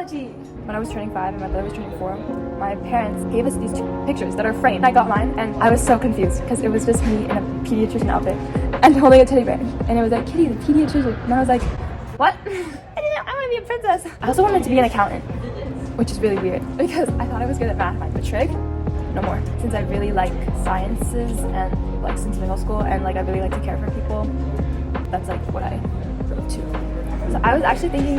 biology. When I was turning 5 and my brother was turning 4, my parents gave us these 2 pictures that are framed. I got mine and I was so confused because it was just me in a pediatrician outfit and holding a teddy bear. And it was like, Kitty, the pediatrician. And I was like, what? I want to be a princess. I also wanted to be an accountant, which is really weird because I thought I was good at math, but trig, no more. Since I really like sciences and like since middle school and like I really like to care for people, that's like what I go to. So I was actually thinking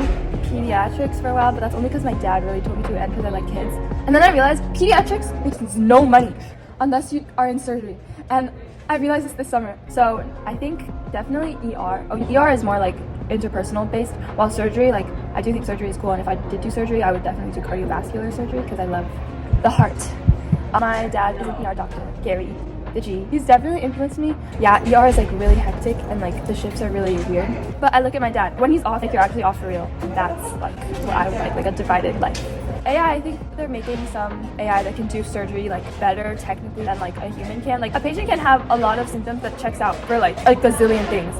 pediatrics for a while, but that's only because my dad really told me to and because I like kids. And then I realized pediatrics makes no money unless you are in surgery. And I realized this summer. So I think definitely ER. ER is more like interpersonal based, while surgery, like I do think surgery is cool, and if I did do surgery, I would definitely do cardiovascular surgery because I love the heart. My dad is an ER doctor, Gary, the G. He's definitely influenced me. Yeah, ER is like really hectic and like the shifts are really weird. But I look at my dad, when he's off, like you're actually off for real. And that's like what I would like a divided life. AI, I think they're making some AI that can do surgery like better technically than like a human can. Like a patient can have a lot of symptoms that checks out for like a gazillion things.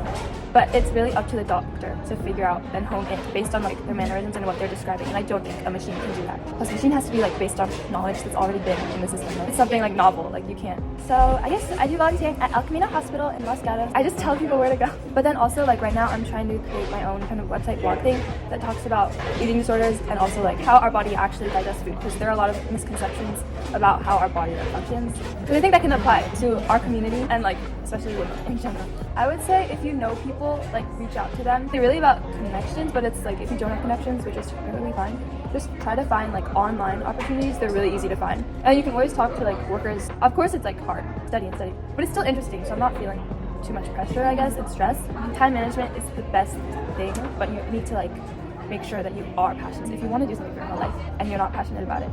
But it's really up to the doctor to figure out and hone in based on like their mannerisms and what they're describing. And I don't think a machine can do that. Plus, a machine has to be like based on knowledge that's already been in the system. It's something like novel, like you can't. So I guess I do volunteering at El Camino Hospital in Los Gatos. I just tell people where to go. But then also like right now I'm trying to create my own kind of website blog thing that talks about eating disorders and also like how our body actually digests food, because there are a lot of misconceptions about how our body functions. So I think that can apply to our community and like especially women in general. I would say if you know people, like reach out to them. They're really about connections, but it's like if you don't have connections, which is perfectly fine, just try to find like online opportunities. They're really easy to find. And you can always talk to like workers. Of course it's like hard, study, but it's still interesting, so I'm not feeling too much pressure, I guess, and stress. Time management is the best thing, but you need to like make sure that you are passionate. If you want to do something for your whole life and you're not passionate about it,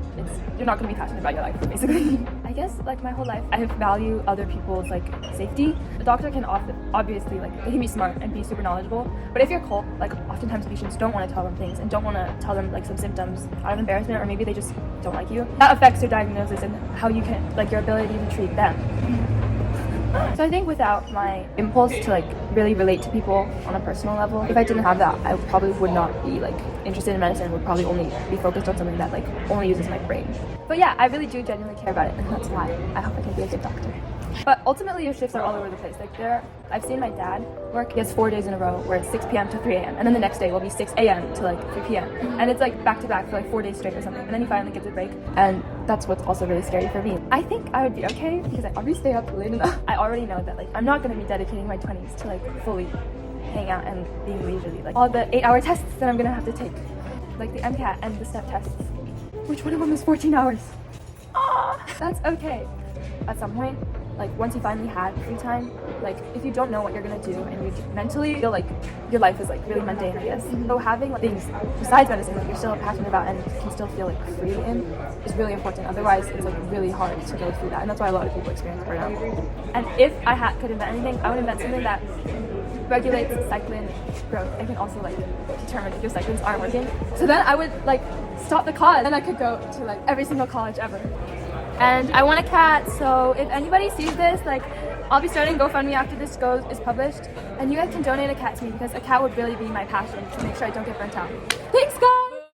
you're not going to be passionate about your life, basically. I guess like my whole life, I value other people's like safety. The doctor can obviously like they can be smart and be super knowledgeable, but if you're cold, like oftentimes patients don't want to tell them things and don't want to tell them like some symptoms out of embarrassment, or maybe they just don't like you. That affects your diagnosis and how you can like your ability to treat them. So I think without my impulse to like really relate to people on a personal level, if I didn't have that, I probably would not be like interested in medicine, would probably only be focused on something that like only uses my brain. But yeah, I really do genuinely care about it, and that's why I hope I can be a good doctor. But ultimately your shifts are all over the place. Like I've seen my dad work, he has 4 days in a row where it's 6 p.m. to 3 a.m. and then the next day will be 6 a.m. to like 3 p.m. and it's like back to back for like 4 days straight or something, and then he finally gets a break, and that's what's also really scary for me. I think I would be okay because I already stay up late enough. I already know that like I'm not going to be dedicating my 20s to like fully hang out and being leisurely. Like all the 8-hour tests that I'm going to have to take, like the MCAT and the STEP tests, which one of them is 14 hours. That's okay. At some point, like once you finally had free time, like if you don't know what you're gonna do and you mentally feel like your life is like really mundane, I guess. So having like things besides medicine that you're still passionate about and can still feel like free in is really important. Otherwise, it's like really hard to go through that, and that's why a lot of people experience burnout. And if I could invent anything, I would invent something that regulates cyclin growth and can also like determine if your cyclins aren't working. So then I would like stop the cause, and I could go to like every single college ever. And I want a cat, so if anybody sees this, like I'll be starting GoFundMe after this is published, and you guys can donate a cat to me because a cat would really be my passion to make sure I don't get burnt out. Thanks guys!